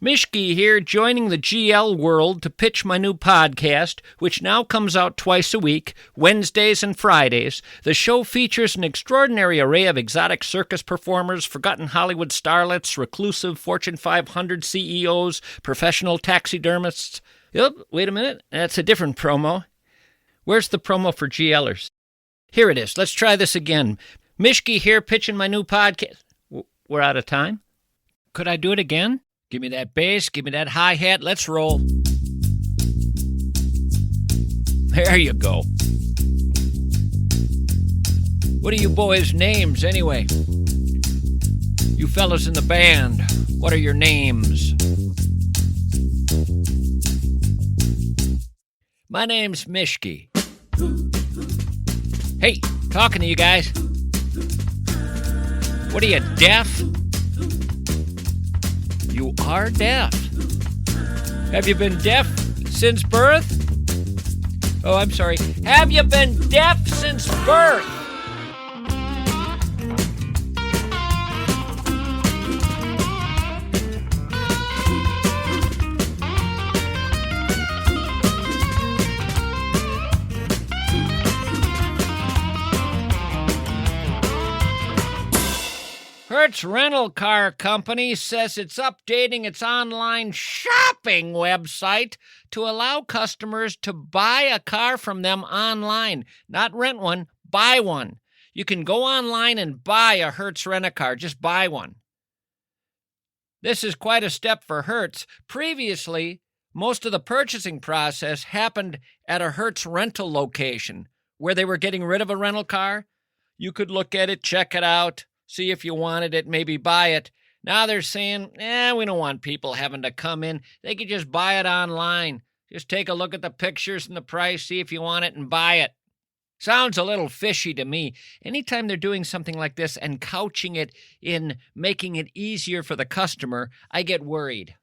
MISCHKE here, joining the GL world to pitch my new podcast, which now comes out twice a week, Wednesdays and Fridays. The show features an extraordinary array of exotic circus performers, forgotten Hollywood starlets, reclusive Fortune 500 CEOs, professional taxidermists. Wait a minute, that's a different promo. Where's the promo for GLers? Here it is. Let's try this again. MISCHKE here, pitching my new podcast. We're out of time? Could I do it again? Give me that bass, give me that hi-hat, let's roll. There you go. What are you boys' names, anyway? You fellas in the band, what are your names? My name's MISCHKE. Hey, talking to you guys. What are you, deaf? You are deaf. Have you been deaf since birth? Oh, I'm sorry. Have you been deaf since birth? Hertz Rental Car Company says it's updating its online shopping website to allow customers to buy a car from them online. Not rent one, buy one. You can go online and buy a Hertz rent-a-car. Just buy one. This is quite a step for Hertz. Previously, most of the purchasing process happened at a Hertz rental location where they were getting rid of a rental car. You could look at it, check it out, see if you wanted it, maybe buy it. Now they're saying, we don't want people having to come in. They could just buy it online. Just take a look at the pictures and the price, see if you want it, and buy it. Sounds a little fishy to me. Anytime they're doing something like this and couching it in making it easier for the customer, I get worried.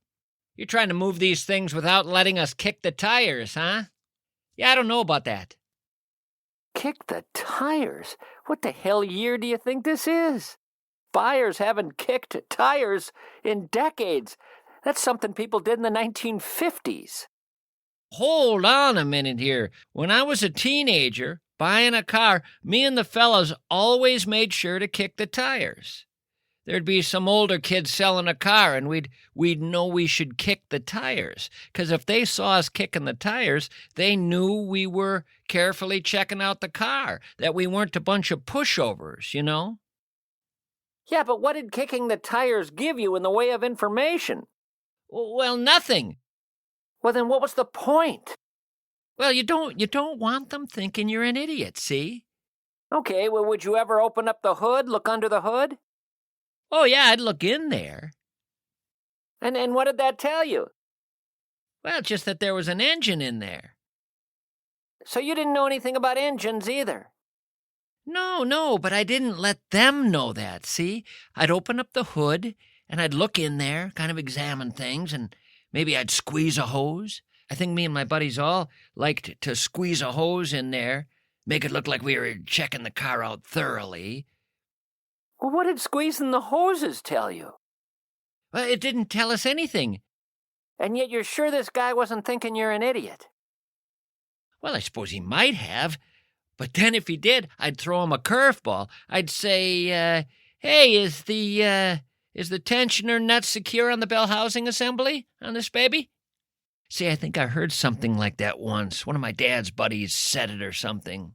You're trying to move these things without letting us kick the tires, huh? Yeah, I don't know about that. Kick the tires? What the hell year do you think this is? Buyers haven't kicked tires in decades. That's something people did in the 1950s. Hold on a minute here. When I was a teenager, buying a car, me and the fellas always made sure to kick the tires. There'd be some older kids selling a car, and we'd know we should kick the tires. Because if they saw us kicking the tires, they knew we were carefully checking out the car, that we weren't a bunch of pushovers, you know? Yeah, but what did kicking the tires give you in the way of information? Well, nothing. Well, then what was the point? Well, you don't want them thinking you're an idiot, see? Okay, well, would you ever open up the hood, look under the hood? Oh, yeah, I'd look in there. And what did that tell you? Well, just that there was an engine in there. So you didn't know anything about engines either? No, but I didn't let them know that, see? I'd open up the hood, and I'd look in there, kind of examine things, and maybe I'd squeeze a hose. I think me and my buddies all liked to squeeze a hose in there, make it look like we were checking the car out thoroughly. Well, what did squeezing the hoses tell you? Well, it didn't tell us anything. And yet you're sure this guy wasn't thinking you're an idiot? Well, I suppose he might have. But then if he did, I'd throw him a curveball. I'd say, hey, is the tensioner nut secure on the bell housing assembly on this baby? See, I think I heard something like that once. One of my dad's buddies said it or something.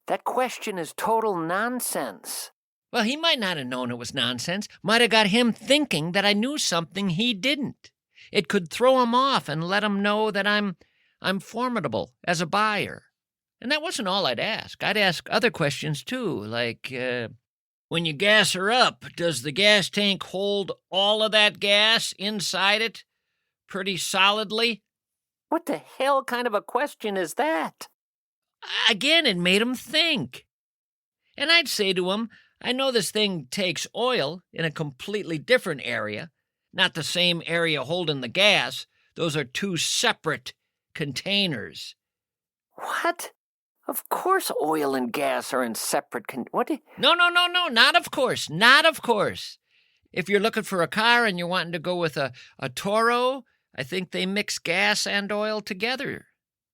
That question is total nonsense. Well, he might not have known it was nonsense. Might have got him thinking that I knew something he didn't. It could throw him off and let him know that I'm formidable as a buyer. And that wasn't all I'd ask. I'd ask other questions, too, like, when you gas her up, does the gas tank hold all of that gas inside it pretty solidly? What the hell kind of a question is that? Again, it made him think. And I'd say to him, I know this thing takes oil in a completely different area, not the same area holding the gas. Those are two separate containers. What? Of course oil and gas are in separate No, not of course. If you're looking for a car and you're wanting to go with a Toro, I think they mix gas and oil together.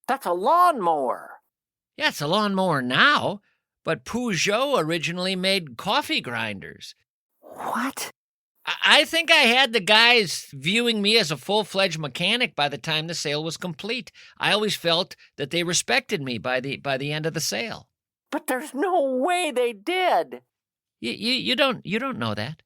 That's a lawnmower. Yeah, it's a lawnmower now, but Peugeot originally made coffee grinders. What? I think I had the guys viewing me as a full-fledged mechanic by the time the sale was complete. I always felt that they respected me by the end of the sale. But there's no way they did. You don't know that.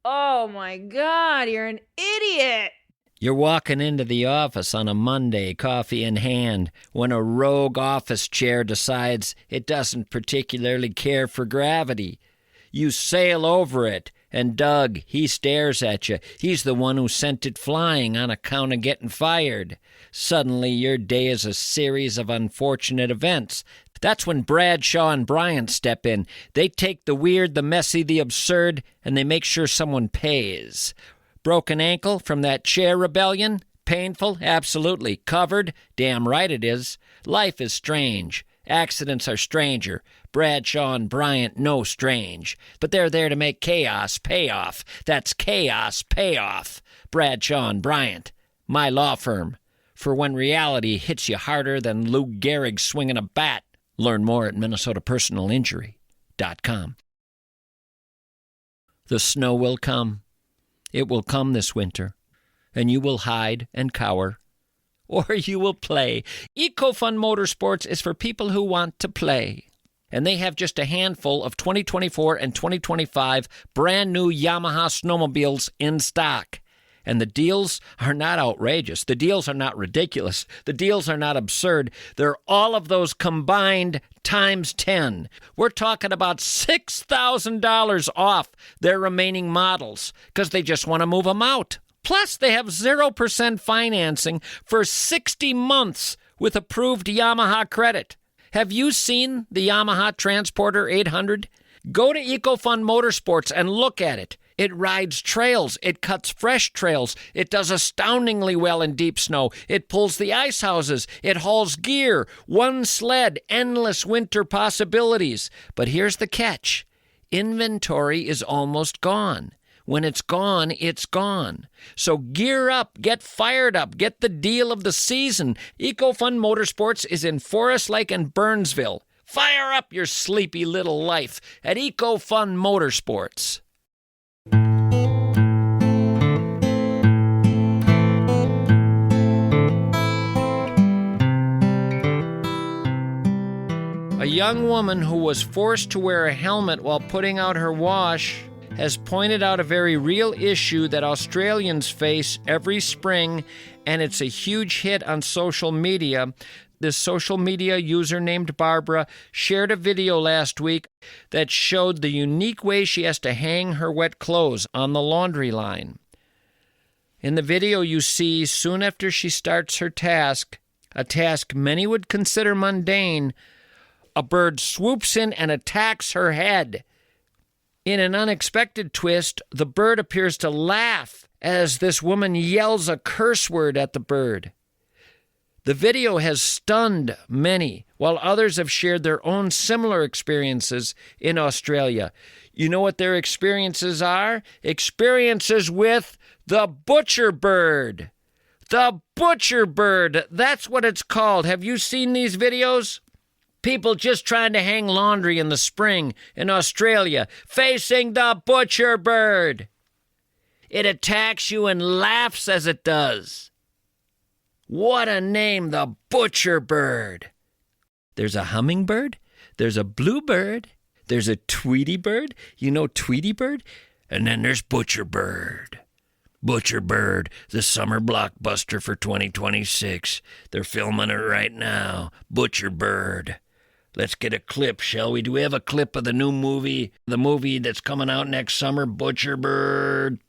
Oh my God, you're an idiot. You're walking into the office on a Monday, coffee in hand, when a rogue office chair decides it doesn't particularly care for gravity. You sail over it, and Doug, he stares at you. He's the one who sent it flying on account of getting fired. Suddenly, your day is a series of unfortunate events. That's when Bradshaw and Bryant step in. They take the weird, the messy, the absurd, and they make sure someone pays. Broken ankle from that chair rebellion? Painful? Absolutely. Covered? Damn right it is. Life is strange. Accidents are stranger. Bradshaw and Bryant no strange. But they're there to make chaos pay off. That's chaos payoff. Bradshaw and Bryant. My law firm. For when reality hits you harder than Lou Gehrig swinging a bat. Learn more at MinnesotaPersonalInjury.com. The snow will come. It will come this winter, and you will hide and cower, or you will play. EcoFun Motorsports is for people who want to play, and they have just a handful of 2024 and 2025 brand new Yamaha snowmobiles in stock. And the deals are not outrageous. The deals are not ridiculous. The deals are not absurd. They're all of those combined times 10. We're talking about $6,000 off their remaining models because they just want to move them out. Plus, they have 0% financing for 60 months with approved Yamaha credit. Have you seen the Yamaha Transporter 800? Go to EcoFun Motorsports and look at it. It rides trails. It cuts fresh trails. It does astoundingly well in deep snow. It pulls the ice houses. It hauls gear. One sled, endless winter possibilities. But here's the catch. Inventory is almost gone. When it's gone, it's gone. So gear up, get fired up, get the deal of the season. EcoFun Motorsports is in Forest Lake and Burnsville. Fire up your sleepy little life at EcoFun Motorsports. A young woman who was forced to wear a helmet while putting out her wash has pointed out a very real issue that Australians face every spring, and it's a huge hit on social media. This social media user named Barbara shared a video last week that showed the unique way she has to hang her wet clothes on the laundry line. In the video you see, soon after she starts her task, a task many would consider mundane, a bird swoops in and attacks her head. In an unexpected twist, the bird appears to laugh as this woman yells a curse word at the bird. The video has stunned many, while others have shared their own similar experiences in Australia. You know what their experiences are? Experiences with the butcher bird. The butcher bird, that's what it's called. Have you seen these videos? People just trying to hang laundry in the spring in Australia, facing the butcher bird. It attacks you and laughs as it does. What a name, the butcher bird. There's a hummingbird, there's a bluebird, there's a Tweety bird, you know Tweety bird? And then there's butcher bird. Butcher Bird, the summer blockbuster for 2026. They're filming it right now. Butcher Bird. Let's get a clip, shall we? Do we have a clip of the new movie? The movie that's coming out next summer, Butcher Bird.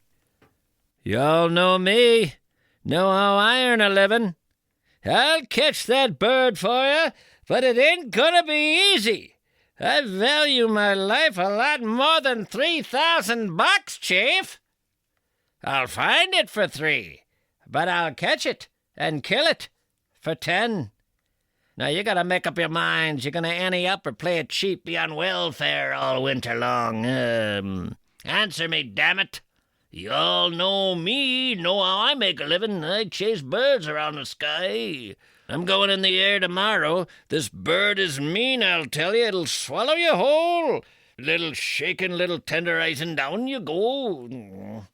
Y'all know me. Know how I earn a living. I'll catch that bird for you, but it ain't gonna be easy. I value my life a lot more than $3,000, Chief. I'll find it for $3, but I'll catch it and kill it for $10. Now you gotta make up your minds. You're gonna ante up or play it cheap, be on welfare all winter long. Answer me, damn it. You all know me, know how I make a living. I chase birds around the sky. I'm going in the air tomorrow. This bird is mean, I'll tell you. It'll swallow you whole. Little shaking, little tenderizing, down you go.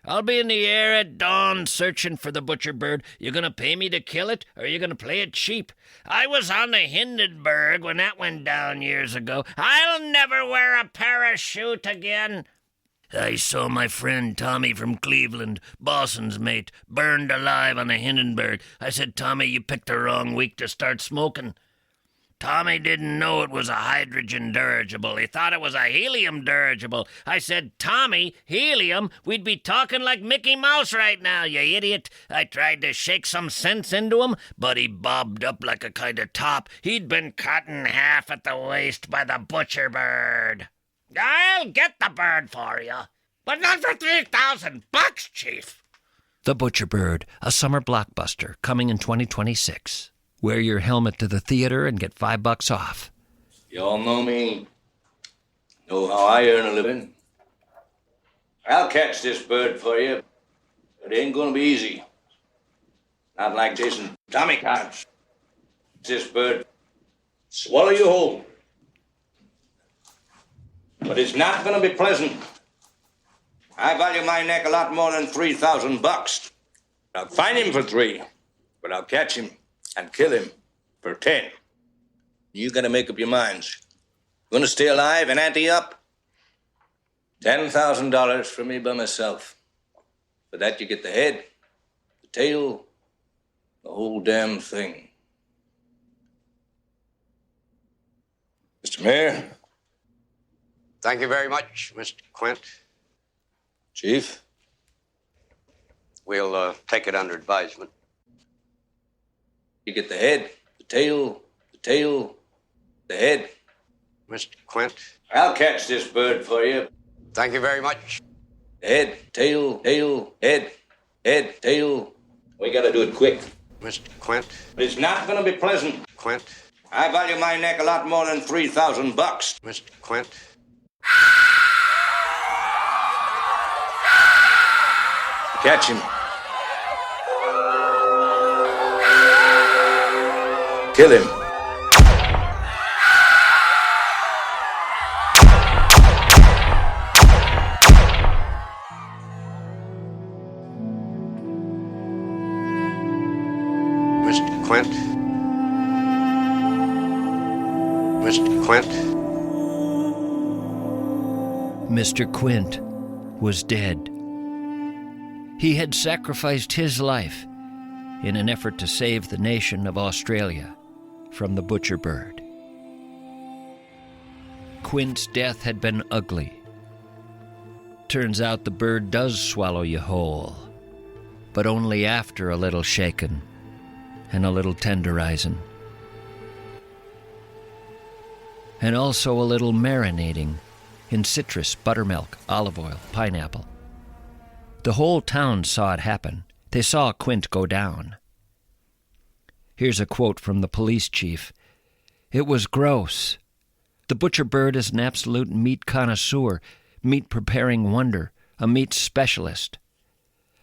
I'll be in the air at dawn searching for the butcher bird. You gonna pay me to kill it, or you gonna play it cheap? I was on the Hindenburg when that went down years ago. I'll never wear a parachute again. I saw my friend Tommy from Cleveland, Boston's mate, burned alive on the Hindenburg. I said, Tommy, you picked the wrong week to start smoking. Tommy didn't know it was a hydrogen dirigible. He thought it was a helium dirigible. I said, Tommy, helium? We'd be talking like Mickey Mouse right now, you idiot. I tried to shake some sense into him, but he bobbed up like a kind of top. He'd been cut in half at the waist by the butcher bird. I'll get the bird for you, but not for $3,000, Chief. The Butcher Bird, a summer blockbuster, coming in 2026. Wear your helmet to the theater and get $5 off. You all know me, know how I earn a living. I'll catch this bird for you, but it ain't gonna be easy. Not like chasing Tommy cats. This bird swallow you whole. But it's not gonna be pleasant. I value my neck a lot more than $3,000. I'll find him for 3, but I'll catch him and kill him for 10. You gotta make up your minds. Gonna stay alive and ante up? $10,000 for me by myself. For that you get the head, the tail, the whole damn thing. Mr. Mayor? Thank you very much, Mr. Quint. Chief? We'll take it under advisement. You get the head, the tail, the head. Mr. Quint. I'll catch this bird for you. Thank you very much. Head, tail, head, tail. We gotta do it quick. Mr. Quint. But it's not gonna be pleasant. Quint. I value my neck a lot more than $3,000. Mr. Quint. Catch him. Kill him. Mr. Quint. Mr. Quint. Mr. Quint was dead. He had sacrificed his life in an effort to save the nation of Australia from the butcher bird. Quint's death had been ugly. Turns out the bird does swallow you whole, but only after a little shaking and a little tenderizing. And also a little marinating in citrus, buttermilk, olive oil, pineapple. The whole town saw it happen. They saw Quint go down. Here's a quote from the police chief. It was gross. The butcher bird is an absolute meat connoisseur, meat-preparing wonder, a meat specialist.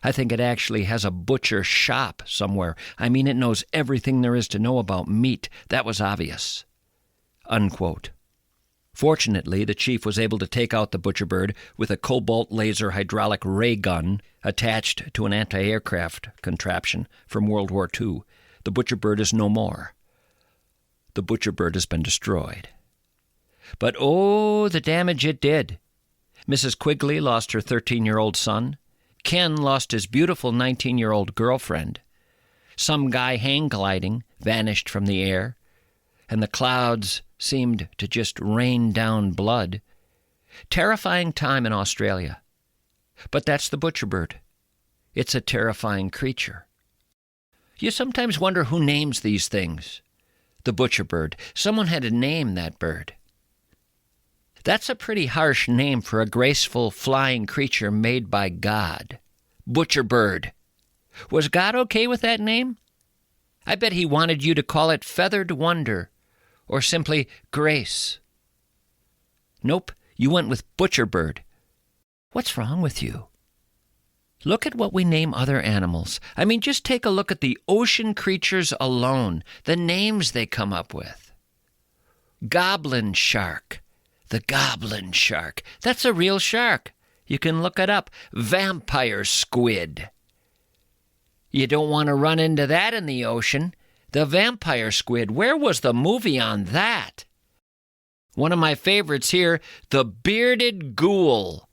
I think it actually has a butcher shop somewhere. I mean, it knows everything there is to know about meat. That was obvious. Unquote. Fortunately, the chief was able to take out the butcher bird with a cobalt laser hydraulic ray gun attached to an anti-aircraft contraption from World War II. The butcher bird is no more. The butcher bird has been destroyed. But oh, the damage it did. Mrs. Quigley lost her 13-year-old son. Ken lost his beautiful 19-year-old girlfriend. Some guy hang gliding vanished from the air, and the clouds seemed to just rain down blood. Terrifying time in Australia. But that's the butcher bird. It's a terrifying creature. You sometimes wonder who names these things. The butcher bird. Someone had to name that bird. That's a pretty harsh name for a graceful flying creature made by God. Butcher bird. Was God okay with that name? I bet he wanted you to call it Feathered Wonder or simply Grace. Nope, you went with Butcherbird. What's wrong with you? Look at what we name other animals. I mean, just take a look at the ocean creatures alone, the names they come up with. Goblin shark. The goblin shark. That's a real shark. You can look it up. Vampire squid. You don't want to run into that in the ocean. The vampire squid. Where was the movie on that? One of my favorites here, the bearded ghoul.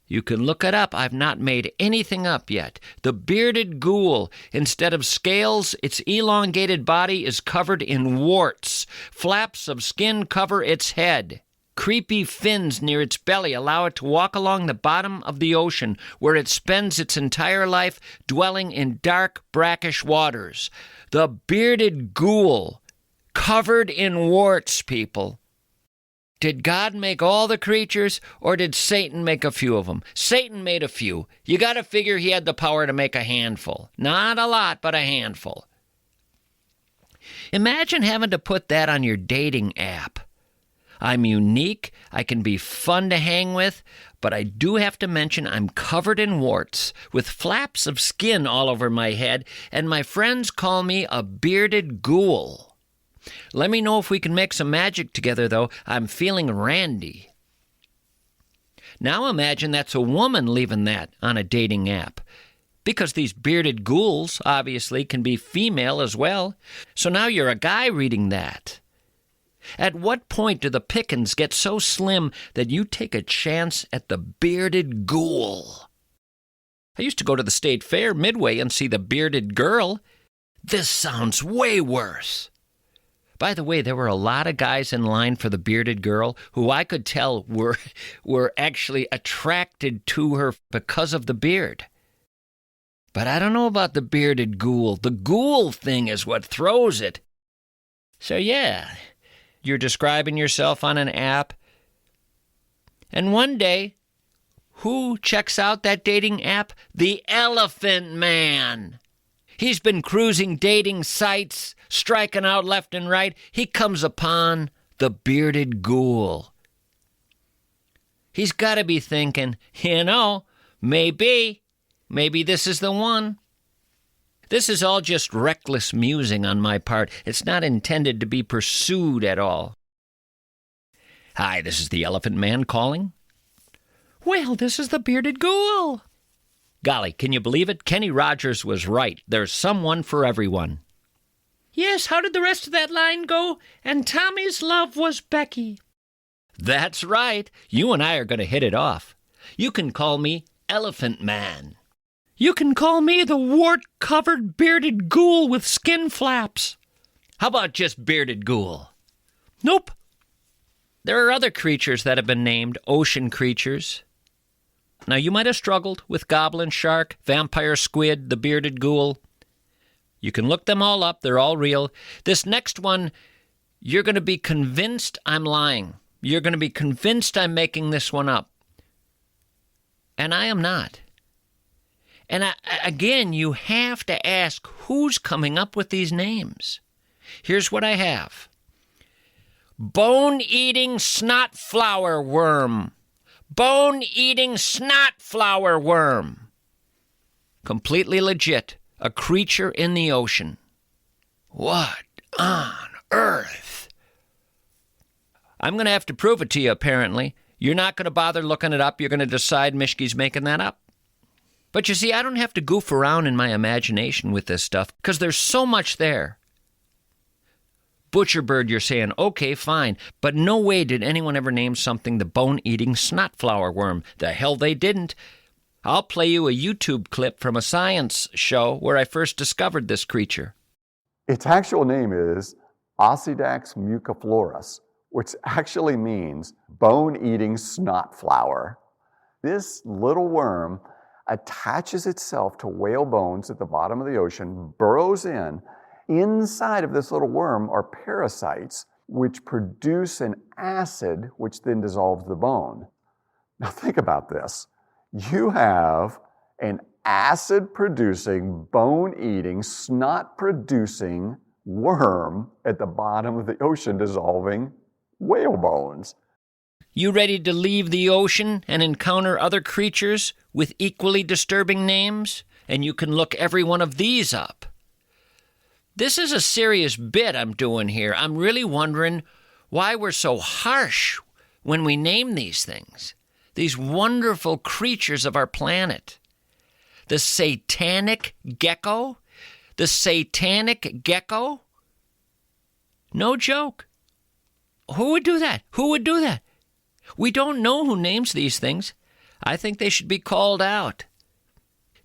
You can look it up. I've not made anything up yet. The bearded ghoul. Instead of scales, its elongated body is covered in warts. Flaps of skin cover its head. Creepy fins near its belly allow it to walk along the bottom of the ocean, where it spends its entire life dwelling in dark, brackish waters. The bearded ghoul. Covered in warts, people. Did God make all the creatures, or did Satan make a few of them? Satan made a few. You got to figure he had the power to make a handful. Not a lot, but a handful. Imagine having to put that on your dating app. I'm unique, I can be fun to hang with, but I do have to mention I'm covered in warts, with flaps of skin all over my head, and my friends call me a bearded ghoul. Let me know if we can make some magic together, though. I'm feeling randy. Now imagine that's a woman leaving that on a dating app. Because these bearded ghouls, obviously, can be female as well. So now you're a guy reading that. At what point do the pickings get so slim that you take a chance at the bearded ghoul? I used to go to the state fair Midway and see the bearded girl. This sounds way worse. By the way, there were a lot of guys in line for the bearded girl who I could tell were actually attracted to her because of the beard. But I don't know about the bearded ghoul. The ghoul thing is what throws it. So yeah, you're describing yourself on an app. And one day, who checks out that dating app? The Elephant Man. He's been cruising dating sites, striking out left and right. He comes upon the bearded ghoul. He's got to be thinking, maybe this is the one. This is all just reckless musing on my part. It's not intended to be pursued at all. Hi, this is the Elephant Man calling. Well, this is the bearded ghoul. Golly, can you believe it? Kenny Rogers was right. There's someone for everyone. Yes, how did the rest of that line go? And Tommy's love was Becky. That's right. You and I are going to hit it off. You can call me Elephant Man. You can call me the wart-covered bearded ghoul with skin flaps. How about just bearded ghoul? Nope. There are other creatures that have been named ocean creatures. Now, you might have struggled with goblin shark, vampire squid, the bearded ghoul. You can look them all up. They're all real. This next one, you're going to be convinced I'm lying. You're going to be convinced I'm making this one up. And I am not. And again, you have to ask who's coming up with these names. Here's what I have. Bone-eating snot flower worm. Bone-eating snot flower worm. Completely legit. A creature in the ocean. What on earth? I'm going to have to prove it to you, apparently. You're not going to bother looking it up. You're going to decide MISCHKE's making that up. But you see, I don't have to goof around in my imagination with this stuff because there's so much there. Butcherbird, you're saying, okay, fine. But no way did anyone ever name something the bone-eating snot flower worm. The hell they didn't. I'll play you a YouTube clip from a science show where I first discovered this creature. Its actual name is Ossidax muciflorus, which actually means bone-eating snot flower. This little worm attaches itself to whale bones at the bottom of the ocean, burrows in. Inside of this little worm are parasites which produce an acid which then dissolves the bone. Now think about this. You have an acid-producing, bone-eating, snot-producing worm at the bottom of the ocean dissolving whale bones. You ready to leave the ocean and encounter other creatures with equally disturbing names? And you can look every one of these up. This is a serious bit I'm doing here. I'm really wondering why we're so harsh when we name these things, these wonderful creatures of our planet. The satanic gecko? The satanic gecko? No joke. Who would do that? Who would do that? We don't know who names these things. I think they should be called out.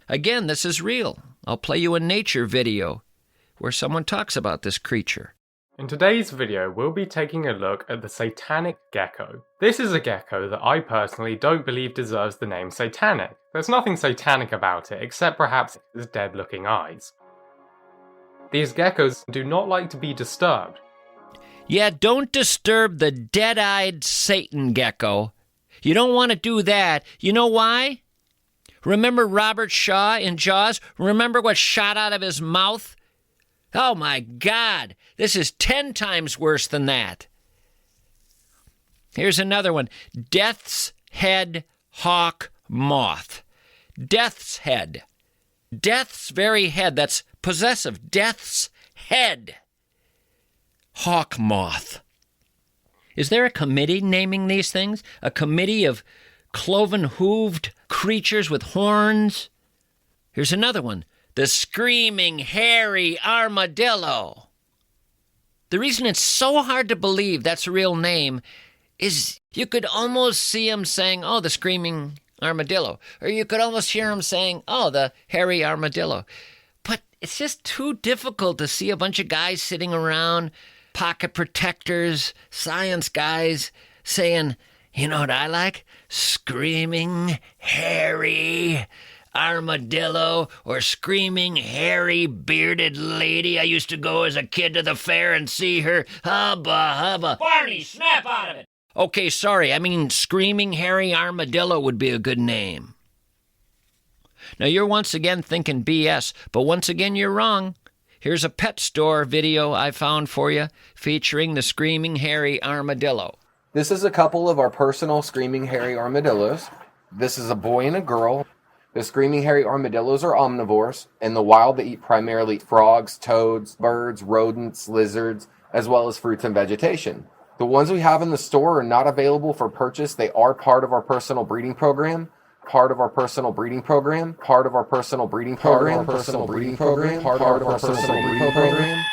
Again, this is real. I'll play you a nature video where someone talks about this creature. In today's video, we'll be taking a look at the satanic gecko. This is a gecko that I personally don't believe deserves the name satanic. There's nothing satanic about it, except perhaps its dead-looking eyes. These geckos do not like to be disturbed. Yeah, don't disturb the dead-eyed Satan gecko. You don't want to do that. You know why? Remember Robert Shaw in Jaws? Remember what shot out of his mouth? Oh my God, this is 10 times worse than that. Here's another one. Death's head hawk moth. Death's head. Death's very head. That's possessive. Death's head. Hawk moth. Is there a committee naming these things? A committee of cloven-hooved creatures with horns? Here's another one. The screaming, hairy armadillo. The reason it's so hard to believe that's a real name is you could almost see him saying, oh, the screaming armadillo. Or you could almost hear him saying, oh, the hairy armadillo. But it's just too difficult to see a bunch of guys sitting around, pocket protectors, science guys, saying, you know what I like? Screaming, hairy armadillo, or screaming, hairy, bearded lady. I used to go as a kid to the fair and see her. Hubba, hubba. Barney, snap out of it. Okay, sorry. I mean, screaming, hairy armadillo would be a good name. Now, you're once again thinking BS, but once again, you're wrong. Here's a pet store video I found for you featuring the screaming, hairy armadillo. This is a couple of our personal screaming, hairy armadillos. This is a boy and a girl. The screaming hairy armadillos are omnivores. In the wild, they eat primarily frogs, toads, birds, rodents, lizards, as well as fruits and vegetation. The ones we have in the store are not available for purchase. They are part of our personal breeding program. Part of our personal breeding program. Part of our personal breeding program. Personal breeding program. Part of our personal breeding program.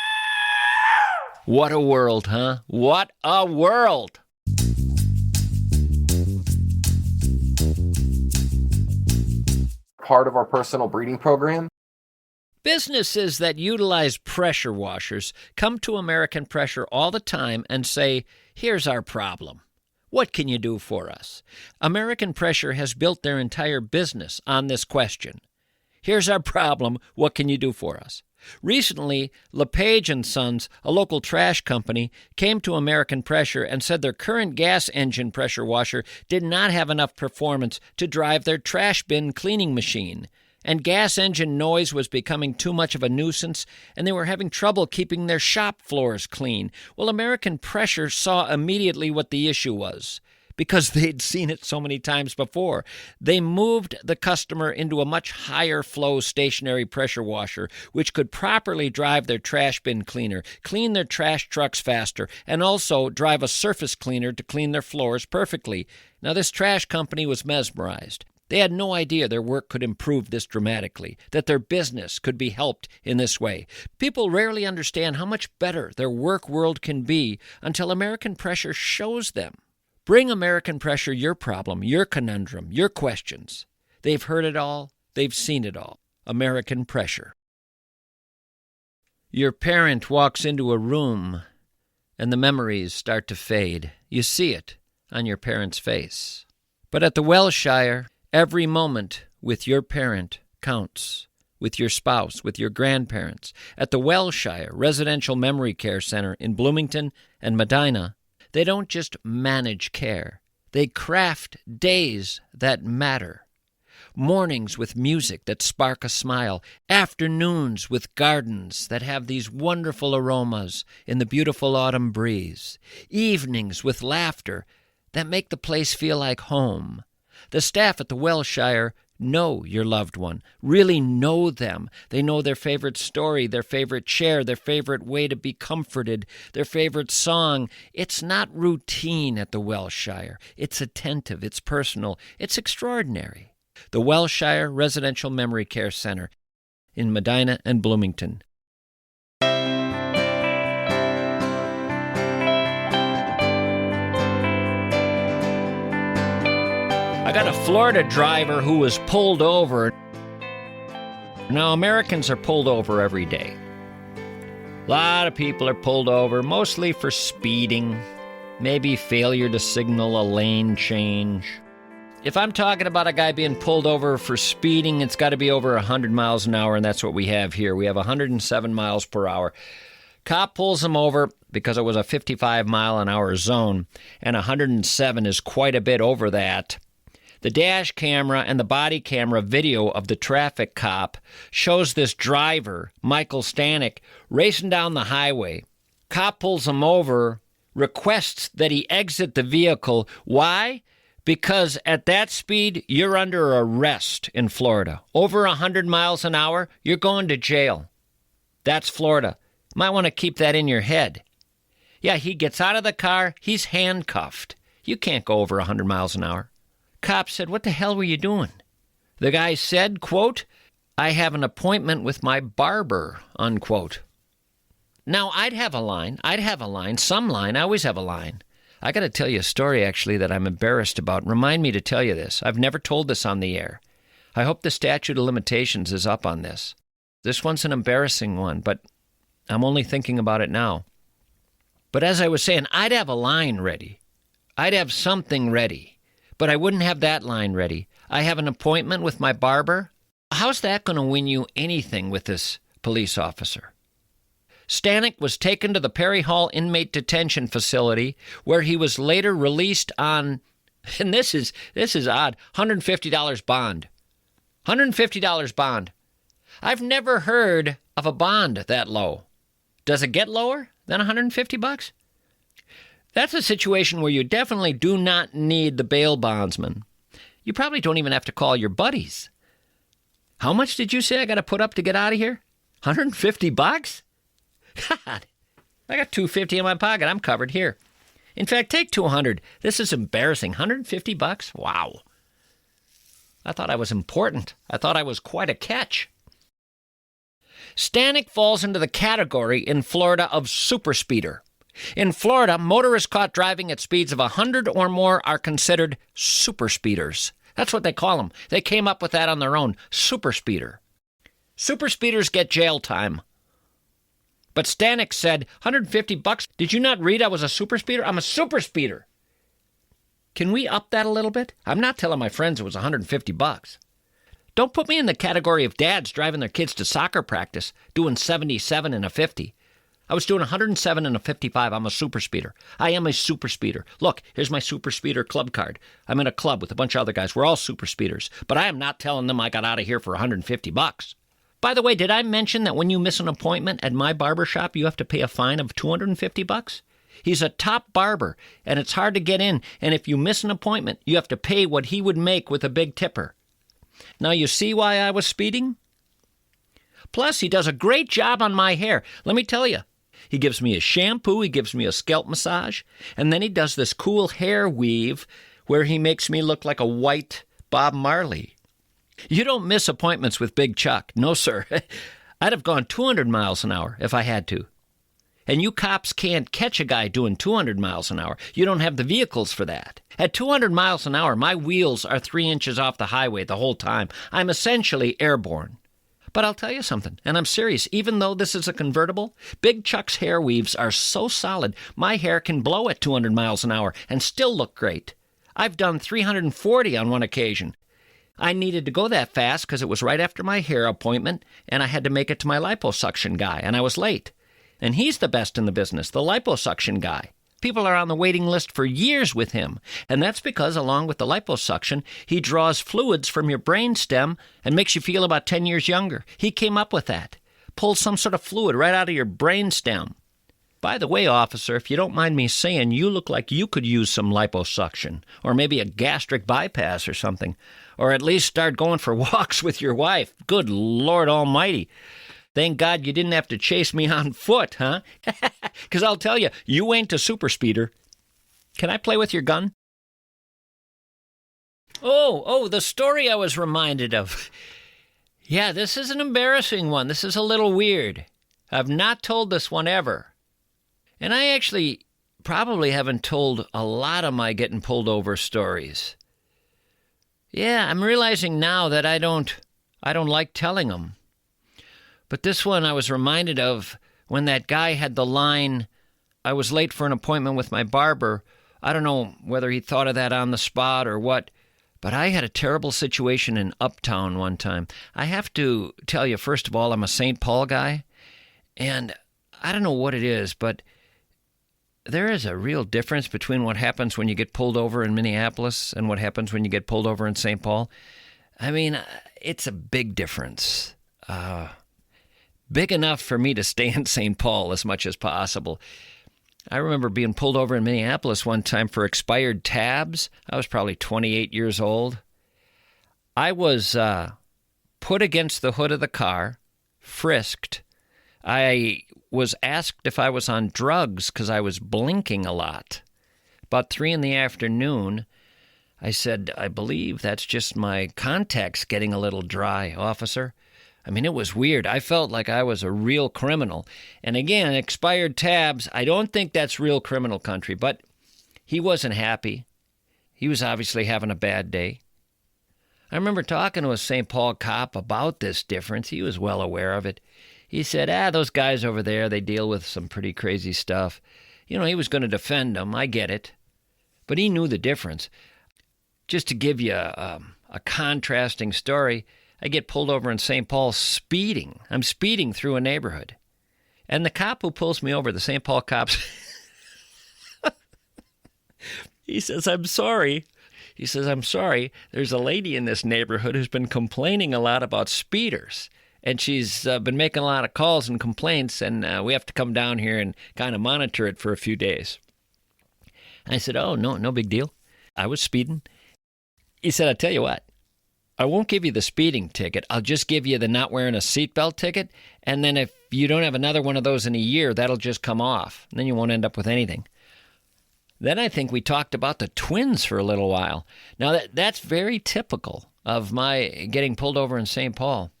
What a world, huh? What a world! Part of our personal breeding program. Businesses that utilize pressure washers come to American Pressure all the time and say, here's our problem. What can you do for us? American Pressure has built their entire business on this question. Here's our problem. What can you do for us? Recently, LePage & Sons, a local trash company, came to American Pressure and said their current gas engine pressure washer did not have enough performance to drive their trash bin cleaning machine, and gas engine noise was becoming too much of a nuisance, and they were having trouble keeping their shop floors clean. Well, American Pressure saw immediately what the issue was. Because they'd seen it so many times before. They moved the customer into a much higher flow stationary pressure washer, which could properly drive their trash bin cleaner, clean their trash trucks faster, and also drive a surface cleaner to clean their floors perfectly. Now, this trash company was mesmerized. They had no idea their work could improve this dramatically, that their business could be helped in this way. People rarely understand how much better their work world can be until American Pressure shows them. Bring American Pressure your problem, your conundrum, your questions. They've heard it all. They've seen it all. American Pressure. Your parent walks into a room, and the memories start to fade. You see it on your parent's face. But at the Wellshire, every moment with your parent counts. With your spouse, with your grandparents. At the Wellshire Residential Memory Care Center in Bloomington and Medina, they don't just manage care. They craft days that matter. mornings with music that spark a smile, afternoons with gardens that have these wonderful aromas in the beautiful autumn breeze, evenings with laughter that make the place feel like home. The staff at the Welshire know your loved one, really know them. They know their favorite story, their favorite chair, their favorite way to be comforted, their favorite song. It's not routine at the Welshire. It's attentive, it's personal, it's extraordinary. The Welshire Residential Memory Care Center in Medina and Bloomington. I got a Florida driver who was pulled over. Now, Americans are pulled over every day. A lot of people are pulled over, mostly for speeding, maybe failure to signal a lane change. If I'm talking about a guy being pulled over for speeding, it's got to be over 100 miles an hour, and that's what we have here. We have 107 miles per hour. Cop pulls him over because it was a 55-mile-an-hour zone, and 107 is quite a bit over that. The dash camera and the body camera video of the traffic cop shows this driver, Michael Stanek, racing down the highway. Cop pulls him over, requests that he exit the vehicle. Why? Because at that speed, you're under arrest in Florida. Over 100 miles an hour, you're going to jail. That's Florida. Might want to keep that in your head. Yeah, he gets out of the car, he's handcuffed. You can't go over 100 miles an hour. Cop said, "What the hell were you doing?" The guy said, quote, "I have an appointment with my barber," unquote. Now, I'd have a line, some line, I always have a line. I got to tell you a story, actually, that I'm embarrassed about. Remind me to tell you this. I've never told this on the air. I hope the statute of limitations is up on this. This one's an embarrassing one, but I'm only thinking about it now. But as I was saying, I'd have a line ready. I'd have something ready. But I wouldn't have that line ready. I have an appointment with my barber. How's that going to win you anything with this police officer? Stanek was taken to the Perry Hall Inmate Detention Facility, where he was later released on, and this is odd, $150 bond. $150 bond. I've never heard of a bond that low. Does it get lower than $150? That's a situation where you definitely do not need the bail bondsman. You probably don't even have to call your buddies. How much did you say I got to put up to get out of here? $150? God, I got $250 in my pocket. I'm covered here. In fact, take $200. This is embarrassing. $150? Wow. I thought I was important. I thought I was quite a catch. Stanek falls into the category in Florida of super speeder. In Florida, motorists caught driving at speeds of 100 or more are considered super speeders. That's what they call them. They came up with that on their own, super speeder. Super speeders get jail time. But Stanek said, $150? Did you not read I was a super speeder? I'm a super speeder. Can we up that a little bit? I'm not telling my friends it was $150. Don't put me in the category of dads driving their kids to soccer practice, doing 77 and a 50. I was doing 107 and a 55. I'm a super speeder. I am a super speeder. Look, here's my super speeder club card. I'm in a club with a bunch of other guys. We're all super speeders. But I am not telling them I got out of here for $150. By the way, did I mention that when you miss an appointment at my barber shop, you have to pay a fine of $250? He's a top barber, and it's hard to get in. And if you miss an appointment, you have to pay what he would make with a big tipper. Now, you see why I was speeding? Plus, he does a great job on my hair. Let me tell you. He gives me a shampoo, he gives me a scalp massage, and then he does this cool hair weave where he makes me look like a white Bob Marley. You don't miss appointments with Big Chuck. No, sir. I'd have gone 200 miles an hour if I had to. And you cops can't catch a guy doing 200 miles an hour. You don't have the vehicles for that. At 200 miles an hour, my wheels are 3 inches off the highway the whole time. I'm essentially airborne. But I'll tell you something, and I'm serious, even though this is a convertible, Big Chuck's hair weaves are so solid, my hair can blow at 200 miles an hour and still look great. I've done 340 on one occasion. I needed to go that fast because it was right after my hair appointment, and I had to make it to my liposuction guy, and I was late. And he's the best in the business, the liposuction guy. People are on the waiting list for years with him. And that's because, along with the liposuction, he draws fluids from your brainstem and makes you feel about 10 years younger. He came up with that. Pulls some sort of fluid right out of your brainstem. By the way, officer, if you don't mind me saying, you look like you could use some liposuction, or maybe a gastric bypass or something, or at least start going for walks with your wife. Good Lord Almighty. Thank God you didn't have to chase me on foot, huh? Because I'll tell you, you ain't a super speeder. Can I play with your gun? Oh, the story I was reminded of. Yeah, this is an embarrassing one. This is a little weird. I've not told this one ever. And I actually probably haven't told a lot of my getting pulled over stories. Yeah, I'm realizing now that I don't like telling them. But this one I was reminded of when that guy had the line, I was late for an appointment with my barber. I don't know whether he thought of that on the spot or what, but I had a terrible situation in Uptown one time. I have to tell you, first of all, I'm a St. Paul guy, and I don't know what it is, but there is a real difference between what happens when you get pulled over in Minneapolis and what happens when you get pulled over in St. Paul. I mean, it's a big difference. Big enough for me to stay in St. Paul as much as possible. I remember being pulled over in Minneapolis one time for expired tabs. I was probably 28 years old. I was put against the hood of the car, frisked. I was asked if I was on drugs because I was blinking a lot. About 3 p.m, I said, I believe that's just my contacts getting a little dry, officer. I mean, it was weird. I felt like I was a real criminal. And again, expired tabs, I don't think that's real criminal country, but he wasn't happy. He was obviously having a bad day. I remember talking to a St. Paul cop about this difference. He was well aware of it. He said, those guys over there, they deal with some pretty crazy stuff. You know, he was going to defend them. I get it. But he knew the difference. Just to give you a contrasting story, I get pulled over in St. Paul speeding. I'm speeding through a neighborhood. And the cop who pulls me over, the St. Paul cops, he says, I'm sorry. He says, I'm sorry. There's a lady in this neighborhood who's been complaining a lot about speeders. And she's been making a lot of calls and complaints, and we have to come down here and kind of monitor it for a few days. I said, oh, no big deal. I was speeding. He said, I'll tell you what. I won't give you the speeding ticket. I'll just give you the not wearing a seatbelt ticket, and then if you don't have another one of those in a year, that'll just come off. And then you won't end up with anything. Then I think we talked about the twins for a little while. Now, that's very typical of my getting pulled over in St. Paul.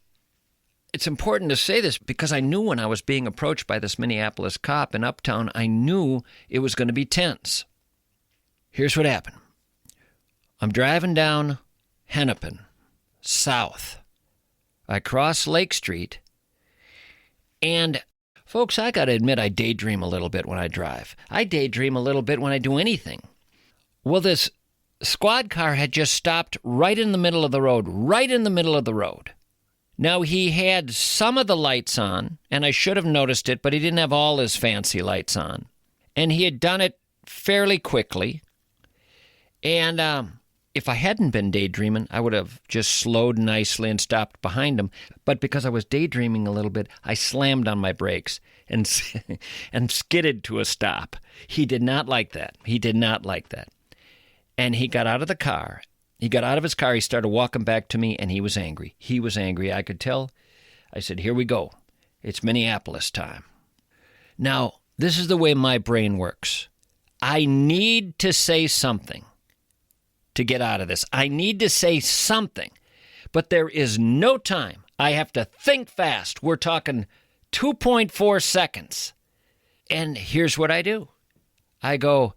It's important to say this because I knew when I was being approached by this Minneapolis cop in Uptown, I knew it was going to be tense. Here's what happened. I'm driving down Hennepin, south. I cross Lake Street, and folks, I got to admit I daydream a little bit when I drive. I daydream a little bit when I do anything. Well, this squad car had just stopped right in the middle of the road. Now, he had some of the lights on, and I should have noticed it, but he didn't have all his fancy lights on. And he had done it fairly quickly. And if I hadn't been daydreaming, I would have just slowed nicely and stopped behind him. But because I was daydreaming a little bit, I slammed on my brakes and skidded to a stop. He did not like that. And he got out of the car. He got out of his car, he started walking back to me, and he was angry. I could tell. I said, here we go. It's Minneapolis time. Now, this is the way my brain works. I need to say something to get out of this. I need to say something, but there is no time. I have to think fast. We're talking 2.4 seconds. And here's what I do. I go,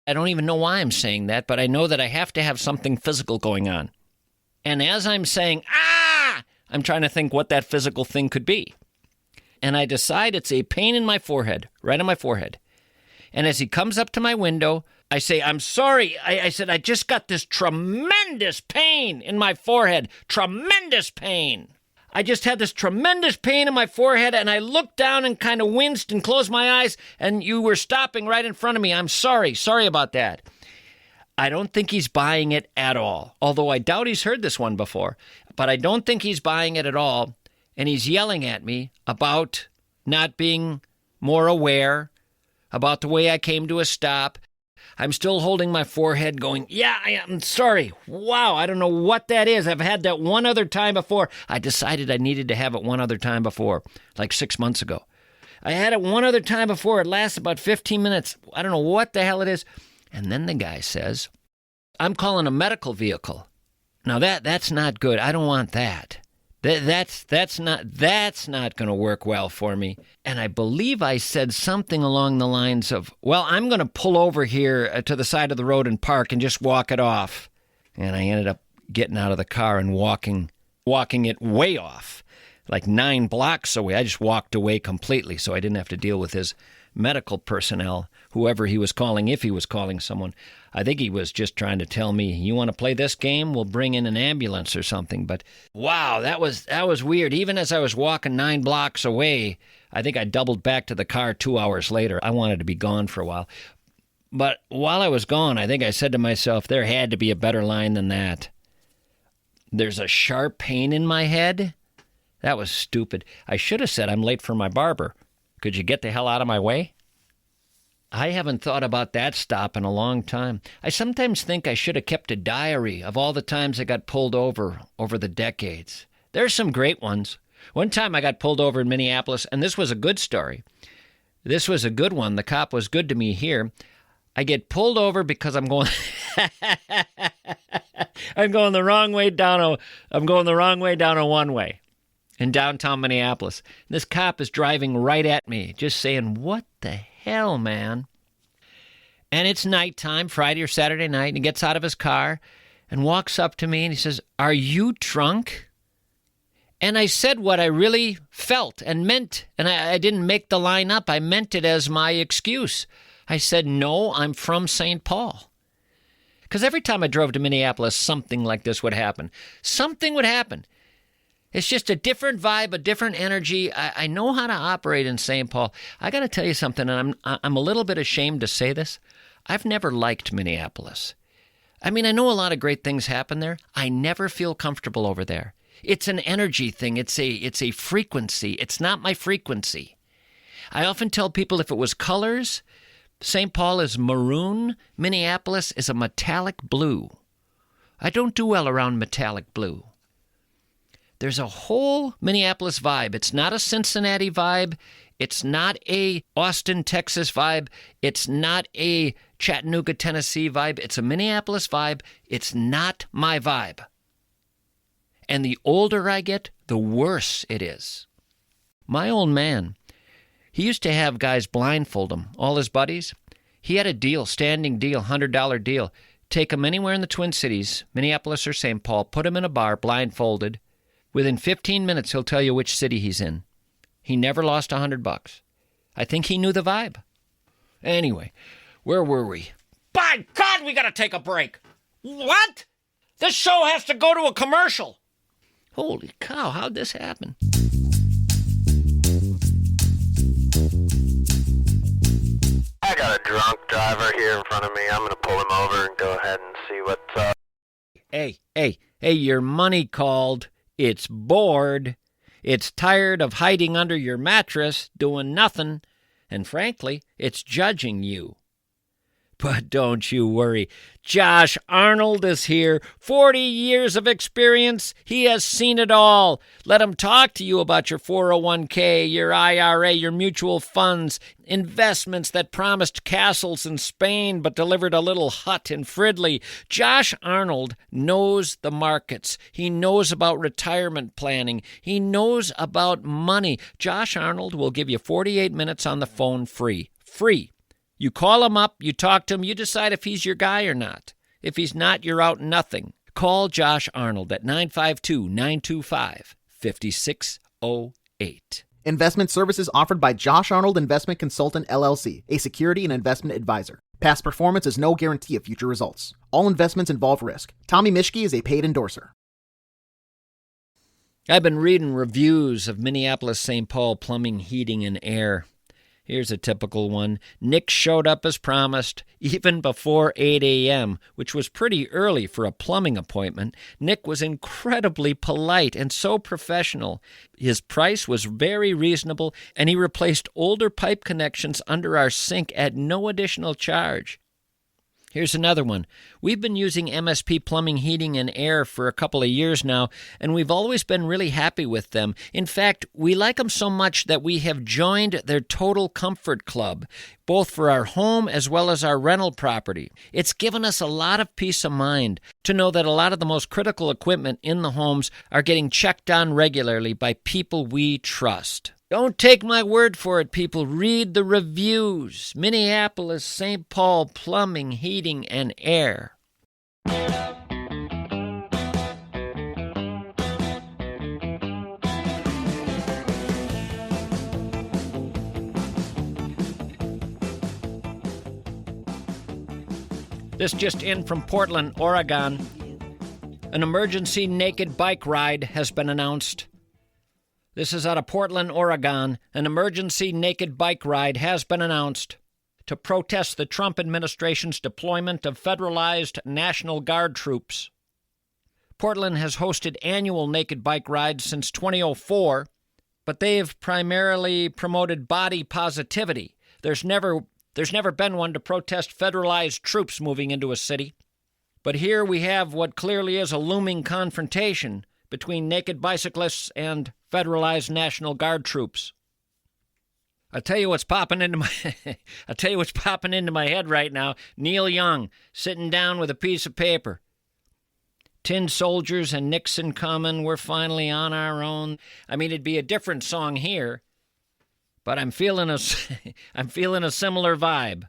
I don't even know why I'm saying that, but I know that I have to have something physical going on. And as I'm saying, I'm trying to think what that physical thing could be. And I decide it's a pain in my forehead, right on my forehead. And as he comes up to my window, I say, I'm sorry. I said, I just got this tremendous pain in my forehead. Tremendous pain. I just had this tremendous pain in my forehead, and I looked down and kind of winced and closed my eyes, and you were stopping right in front of me. I'm sorry. Sorry about that. I don't think he's buying it at all, although I doubt he's heard this one before, but I don't think he's buying it at all, and he's yelling at me about not being more aware, about the way I came to a stop. I'm still holding my forehead going, yeah, I'm sorry. Wow, I don't know what that is. I've had that one other time before. I decided I needed to have it one other time before, like 6 months ago. I had it one other time before. It lasted about 15 minutes. I don't know what the hell it is. And then the guy says, I'm calling a medical vehicle. Now that's not good. I don't want that. That's not going to work well for me. And I believe I said something along the lines of, well, I'm going to pull over here to the side of the road and park and just walk it off. And I ended up getting out of the car and walking it way off, like 9 blocks away. I just walked away completely so I didn't have to deal with his medical personnel, whoever he was calling, if he was calling someone. I think he was just trying to tell me, you want to play this game? We'll bring in an ambulance or something. But wow, that was weird. Even as I was walking 9 blocks away, I think I doubled back to the car 2 hours later. I wanted to be gone for a while. But while I was gone, I think I said to myself, there had to be a better line than that. There's a sharp pain in my head? That was stupid. I should have said I'm late for my barber. Could you get the hell out of my way? I haven't thought about that stop in a long time. I sometimes think I should have kept a diary of all the times I got pulled over the decades. There's some great ones. One time I got pulled over in Minneapolis, and this was a good story. This was a good one. The cop was good to me here. I get pulled over because I'm going I'm going the wrong way down a one-way in downtown Minneapolis. This cop is driving right at me, just saying, what the hell, man? And it's nighttime, Friday or Saturday night, and he gets out of his car and walks up to me and he says, are you drunk? And I said what I really felt and meant, and I didn't make the line up. I meant it as my excuse. I said, no, I'm from St. Paul. Because every time I drove to Minneapolis, something like this would happen. Something would happen. It's just a different vibe, a different energy. I know how to operate in St. Paul. I got to tell you something, and I'm a little bit ashamed to say this. I've never liked Minneapolis. I mean, I know a lot of great things happen there. I never feel comfortable over there. It's an energy thing. It's a frequency. It's not my frequency. I often tell people if it was colors, St. Paul is maroon, Minneapolis is a metallic blue. I don't do well around metallic blue. There's a whole Minneapolis vibe. It's not a Cincinnati vibe. It's not a Austin, Texas vibe. It's not a Chattanooga, Tennessee vibe. It's a Minneapolis vibe. It's not my vibe. And the older I get, the worse it is. My old man, he used to have guys blindfold him, all his buddies. He had a deal, standing deal, $100 deal. Take him anywhere in the Twin Cities, Minneapolis or St. Paul, put him in a bar, blindfolded. Within 15 minutes, he'll tell you which city he's in. He never lost $100. I think he knew the vibe. Anyway, where were we? By God, we got to take a break. What? This show has to go to a commercial. Holy cow, how'd this happen? I got a drunk driver here in front of me. I'm going to pull him over and go ahead and see what's up. Hey, your money called. It's bored. It's tired of hiding under your mattress, doing nothing. And frankly, it's judging you. But don't you worry. Josh Arnold is here. 40 years of experience. He has seen it all. Let him talk to you about your 401k, your IRA, your mutual funds, investments that promised castles in Spain but delivered a little hut in Fridley. Josh Arnold knows the markets. He knows about retirement planning. He knows about money. Josh Arnold will give you 48 minutes on the phone free. Free. You call him up, you talk to him, you decide if he's your guy or not. If he's not, you're out nothing. Call Josh Arnold at 952-925-5608. Investment services offered by Josh Arnold Investment Consultant, LLC, a security and investment advisor. Past performance is no guarantee of future results. All investments involve risk. Tommy MISCHKE is a paid endorser. I've been reading reviews of Minneapolis St. Paul Plumbing, Heating, and Air. Here's a typical one. Nick showed up as promised, even before 8 a.m., which was pretty early for a plumbing appointment. Nick was incredibly polite and so professional. His price was very reasonable, and he replaced older pipe connections under our sink at no additional charge. Here's another one. We've been using MSP Plumbing, Heating, and Air for a couple of years now, and we've always been really happy with them. In fact, we like them so much that we have joined their Total Comfort Club, both for our home as well as our rental property. It's given us a lot of peace of mind to know that a lot of the most critical equipment in the homes are getting checked on regularly by people we trust. Don't take my word for it, people. Read the reviews. Minneapolis St. Paul Plumbing, Heating, and Air. This just in from Portland, Oregon. An emergency naked bike ride has been announced. This is out of Portland, Oregon. An emergency naked bike ride has been announced to protest the Trump administration's deployment of federalized National Guard troops. Portland has hosted annual naked bike rides since 2004, but they have primarily promoted body positivity. There's never been one to protest federalized troops moving into a city. But here we have what clearly is a looming confrontation between naked bicyclists and federalized National Guard troops. I'll tell you what's popping into my head right now. Neil Young sitting down with a piece of paper. Tin soldiers and Nixon coming, we're finally on our own. I mean, it'd be a different song here, but I'm feeling a similar vibe.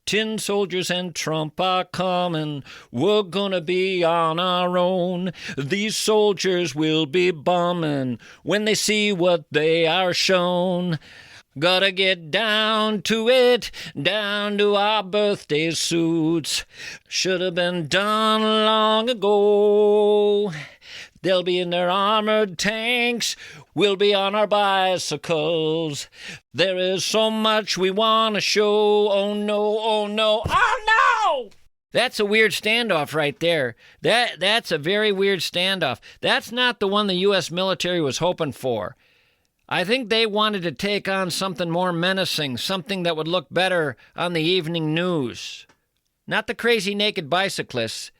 Tin soldiers and Trump are coming. We're gonna be on our own. These soldiers will be bombing when they see what they are shown. Gotta get down to it, down to our birthday suits. Should have been done long ago. They'll be in their armored tanks. We'll be on our bicycles. There is so much we want to show. Oh no, oh no, oh no! That's a weird standoff right there. That's a very weird standoff. That's not the one the U.S. military was hoping for. I think they wanted to take on something more menacing, something that would look better on the evening news. Not the crazy naked bicyclists.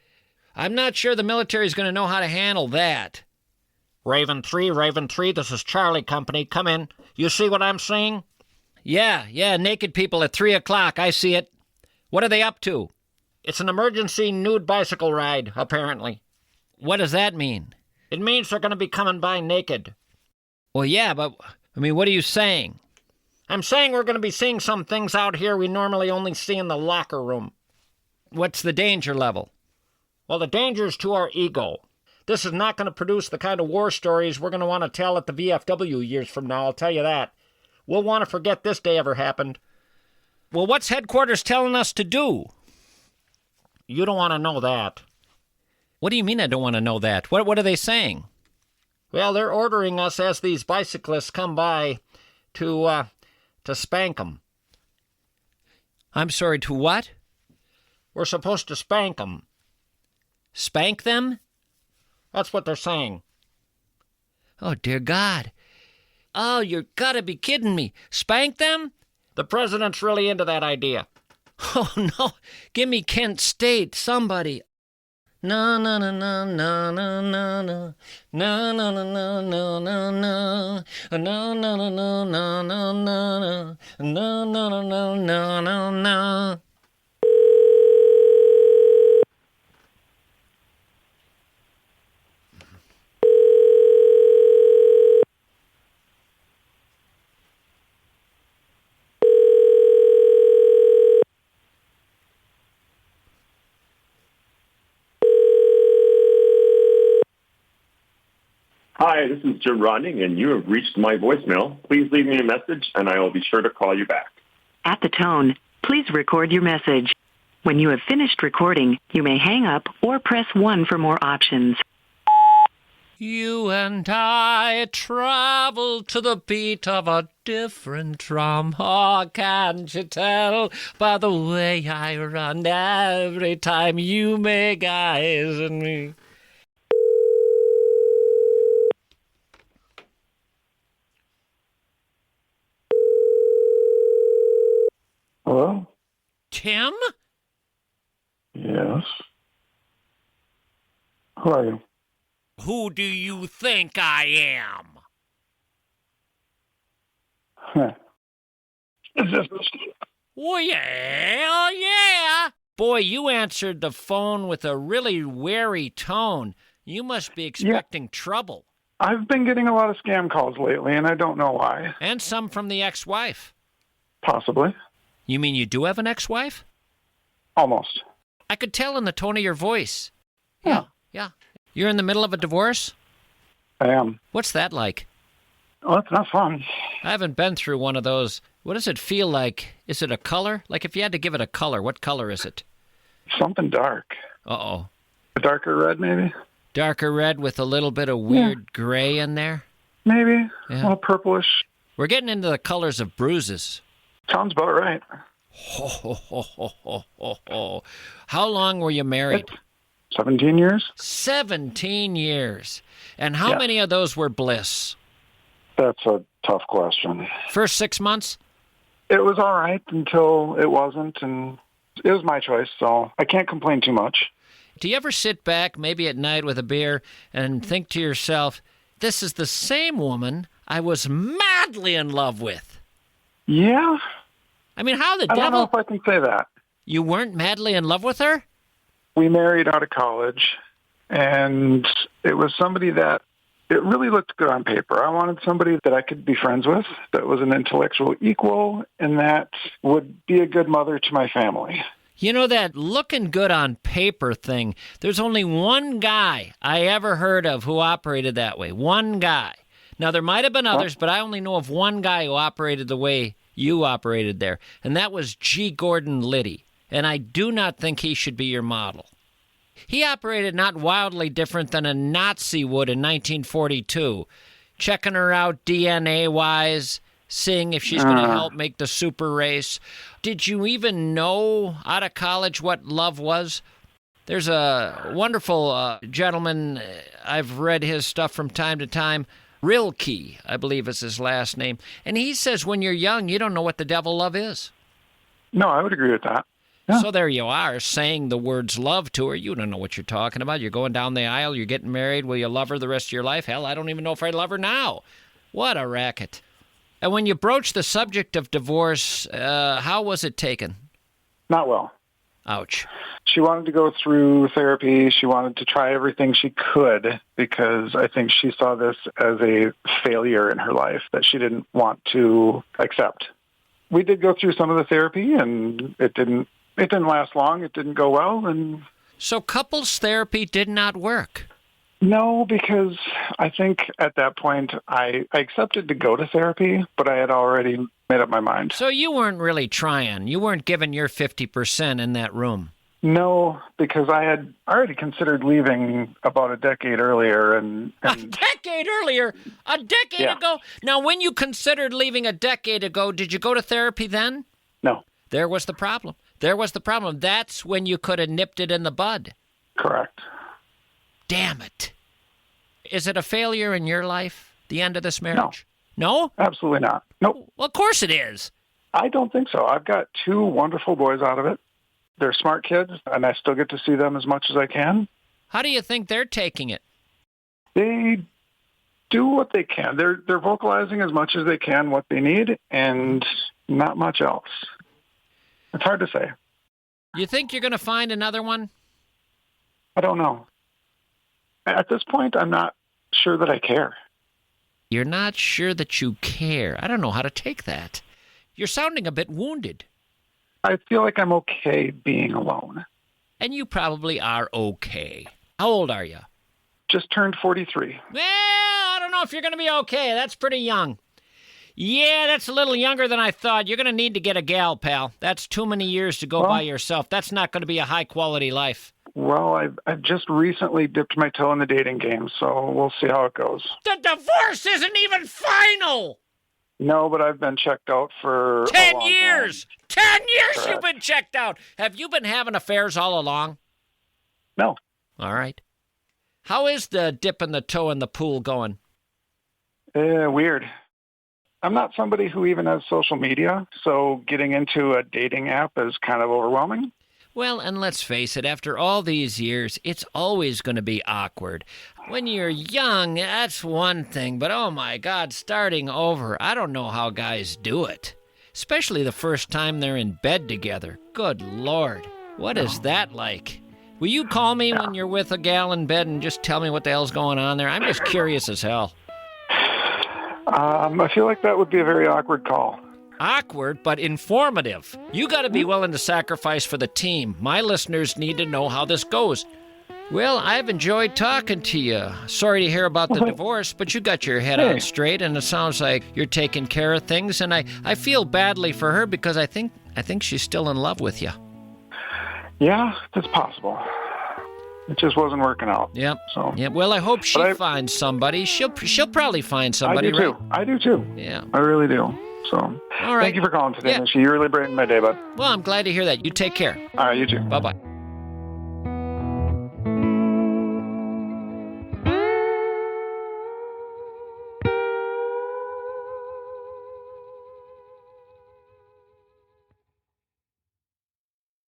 I'm not sure the military is going to know how to handle that. Raven 3, this is Charlie Company. Come in. You see what I'm seeing? Yeah, naked people at 3 o'clock. I see it. What are they up to? It's an emergency nude bicycle ride, apparently. What does that mean? It means they're going to be coming by naked. Well, yeah, but, what are you saying? I'm saying we're going to be seeing some things out here we normally only see in the locker room. What's the danger level? Well, the danger is to our ego. This is not going to produce the kind of war stories we're going to want to tell at the VFW years from now, I'll tell you that. We'll want to forget this day ever happened. Well, what's headquarters telling us to do? You don't want to know that. What do you mean I don't want to know that? What are they saying? Well, they're ordering us as these bicyclists come by to spank them. I'm sorry, to what? We're supposed to spank them. Spank them? That's what they're saying. Oh, dear God. Oh, you've got to be kidding me. Spank them? The president's really into that idea. Oh, no. Give me Kent State, somebody. No, no, no, no, no, no, no, no. No, no, no, no, no, no, no. No, no, no, no, no, no, no. No, no, no, no, no, no, no. Hi, this is Jim Rodney, and you have reached my voicemail. Please leave me a message, and I will be sure to call you back. At the tone, please record your message. When you have finished recording, you may hang up or press 1 for more options. You and I travel to the beat of a different drum. Oh, can't you tell by the way I run every time you make eyes at me? Hello? Tim? Yes. Who are you? Who do you think I am? Huh. Is this Mischief? Well, yeah. Boy, you answered the phone with a really wary tone. You must be expecting trouble. I've been getting a lot of scam calls lately, and I don't know why. And some from the ex-wife. Possibly. You mean you do have an ex-wife? Almost. I could tell in the tone of your voice. Yeah. You're in the middle of a divorce? I am. What's that like? Oh, it's not fun. I haven't been through one of those. What does it feel like? Is it a color? Like if you had to give it a color, what color is it? Something dark. Uh-oh. A darker red, maybe? Darker red with a little bit of weird gray in there? Maybe. Yeah. A little purplish. We're getting into the colors of bruises. Sounds about right. How long were you married? 17 years. 17 years. And how Yeah. many of those were bliss? That's a tough question. First 6 months? It was all right until it wasn't, and it was my choice, so I can't complain too much. Do you ever sit back, maybe at night with a beer, and think to yourself, this is the same woman I was madly in love with? Yeah. I mean, how the I don't know devil... if I can say that. You weren't madly in love with her? We married out of college, and it was somebody that it really looked good on paper. I wanted somebody that I could be friends with, that was an intellectual equal, and that would be a good mother to my family. You know, that looking good on paper thing, there's only one guy I ever heard of who operated that way. One guy. Now, there might have been others, but I only know of one guy who operated the way you operated there, and that was G. Gordon Liddy. And I do not think he should be your model. He operated not wildly different than a Nazi would in 1942, checking her out DNA-wise, seeing if she's going to help make the super race. Did you even know out of college what love was? There's a wonderful gentleman, I've read his stuff from time to time, Rilke, I believe is his last name, and he says when you're young, you don't know what the devil love is. No, I would agree with that. Yeah. So there you are, saying the words love to her. You don't know what you're talking about. You're going down the aisle. You're getting married. Will you love her the rest of your life? Hell, I don't even know if I love her now. What a racket. And when you broached the subject of divorce, how was it taken? Not well. Ouch. She wanted to go through therapy. She wanted to try everything she could because I think she saw this as a failure in her life that she didn't want to accept. We did go through some of the therapy, and it didn't last long. It didn't go well. And so couples therapy did not work? No, because I think at that point I accepted to go to therapy, but I had already made up my mind. So you weren't really trying. You weren't giving your 50% in that room. No, because I had already considered leaving about a decade earlier. And A decade earlier? A decade ago? Now, when you considered leaving a decade ago, did you go to therapy then? No. There was the problem. That's when you could have nipped it in the bud. Correct. Damn it. Is it a failure in your life, the end of this marriage? No? Absolutely not. Nope. Well, of course it is. I don't think so. I've got two wonderful boys out of it. They're smart kids, and I still get to see them as much as I can. How do you think they're taking it? They do what they can. They're vocalizing as much as they can what they need, and not much else. It's hard to say. You think you're going to find another one? I don't know. At this point, I'm not sure that I care. You're not sure that you care. I don't know how to take that. You're sounding a bit wounded. I feel like I'm okay being alone. And you probably are okay. How old are you? Just turned 43. Well, I don't know if you're going to be okay. That's pretty young. Yeah, that's a little younger than I thought. You're going to need to get a gal, pal. That's too many years to go by yourself. That's not going to be a high-quality life. Well, I've just recently dipped my toe in the dating game, so we'll see how it goes. The divorce isn't even final! No, but I've been checked out for 10 a long years! time. 10 years Correct. you've been checked out! Have you been having affairs all along? No. All right. How is the dipping the toe in the pool going? Weird. I'm not somebody who even has social media, so getting into a dating app is kind of overwhelming. Well, and let's face it, after all these years, it's always going to be awkward. When you're young, that's one thing, but oh my God, starting over, I don't know how guys do it. Especially the first time they're in bed together. Good Lord, what is that like? Will you call me when you're with a gal in bed and just tell me what the hell's going on there? I'm just curious as hell. I feel like that would be a very awkward call. Awkward, but informative. You got to be willing to sacrifice for the team. My listeners need to know how this goes. Well, I've enjoyed talking to you. Sorry to hear about the divorce, but you got your head on straight, and it sounds like you're taking care of things. And I feel badly for her because I think she's still in love with you. Yeah, that's possible. It just wasn't working out. Yep. So. Yeah. Well, I hope she finds somebody. She'll probably find somebody. I do too. Right? I do too. Yeah. I really do. So, all right. Thank you for calling today, Mishy. You really brightened my day, bud. Well, I'm glad to hear that. You take care. All right, you too. Bye-bye.